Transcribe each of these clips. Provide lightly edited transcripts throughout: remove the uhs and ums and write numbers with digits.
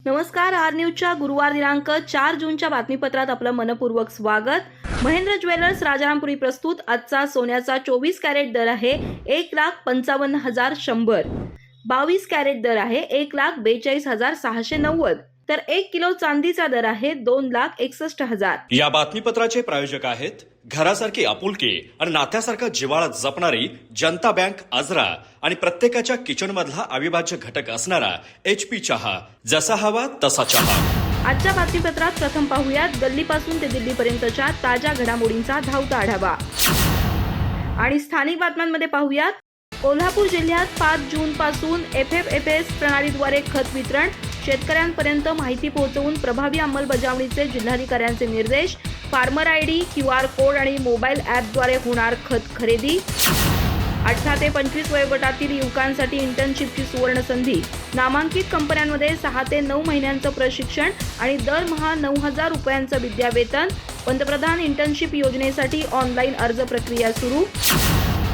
नमस्कार, आर न्यूजच्या गुरुवार दिनांक 4 जूनच्या बातमीपत्रात आपलं मनपूर्वक स्वागत। महेंद्र ज्वेलर्स राजारामपुरी प्रस्तुत आजचा सोन्याचा 24 कॅरेट दर आहे 1,55,100, 22 कॅरेट दर आहे 1,42,690, तर 1 किलो चांदीचा दर आहे 2,61,000। या बातमीपत्राचे प्रायोजक आहेत घरासारखी आपुलकी आणि नात्यासारखा जिव्हाळा जपणारी जनता बँक आजरा आणि प्रत्येकाच्या किचन मधला अविभाज्य घटक असणारा HP चहा, जसा हवा तसा चहा। आजच्या बातमीपत्रात प्रथम पाहूयात गल्लीपासून ते दिल्लीपर्यंतच्या ताज्या घडामोडींचा धावता आढावा आणि स्थानिक बातम्यांमध्ये पाहूयात कोल्हापूर जिल्ह्यात 5 जून पासून FFFS प्रणालीद्वारे खत वितरण, शेतकऱ्यांपर्यंत माहिती पोहोचवून प्रभावी अंमलबजावणीचे जिल्हाधिकाऱ्यांचे निर्देश। फार्मर ID, QR कोड आणि मोबाईल ॲपद्वारे होणार खत खरेदी। 18 ते 25 वयोगटातील युवकांसाठी इंटर्नशिपची सुवर्ण संधी, नामांकित कंपन्यांमध्ये 6 ते 9 महिन्यांचं प्रशिक्षण आणि दरमहा 9,000 रुपयांचं विद्यावेतन। पंतप्रधान इंटर्नशिप योजनेसाठी ऑनलाईन अर्ज प्रक्रिया सुरू।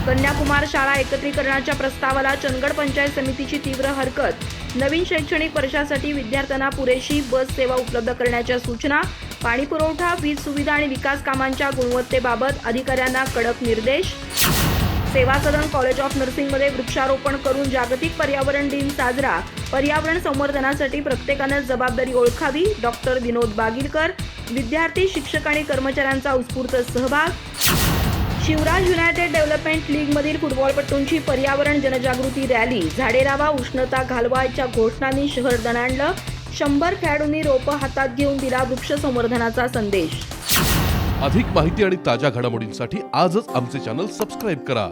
कन्याकुमार शाळा एकत्रीकरणाच्या प्रस्तावाला चंदगड पंचायत समितीची तीव्र हरकत। नवीन शैक्षणिक वर्षासाठी विद्यार्थ्यांना पुरेशी बस सेवा उपलब्ध करण्याच्या सूचना। पाणी पुरवठा, वीज सुविधा आणि विकास कामांच्या गुणवत्तेबाबत अधिकाऱ्यांना कडक निर्देश। सेवा सदन कॉलेज ऑफ नर्सिंगमध्ये वृक्षारोपण करून जागतिक पर्यावरण दिन साजरा। पर्यावरण संवर्धनासाठी प्रत्येकानं जबाबदारी ओळखावी। डॉक्टर विनोद बागिलकर। विद्यार्थी, शिक्षक आणि कर्मचाऱ्यांचा उत्स्फूर्त सहभाग। शिवराज युनायटेड डेव्हलपमेंट लीगमधील फुटबॉलपटूंची पर्यावरण जनजागृती रॅली। झाडे लावा, उष्णता घालवायच्या घोषणांनी शहर दणाणलं। 100 खेळाडूंनी रोपं हातात घेऊन दिला वृक्ष संवर्धनाचा संदेश। अधिक माहिती आणि ताज्या घडामोडींसाठी आजच आमचे चॅनल सबस्क्राइब करा।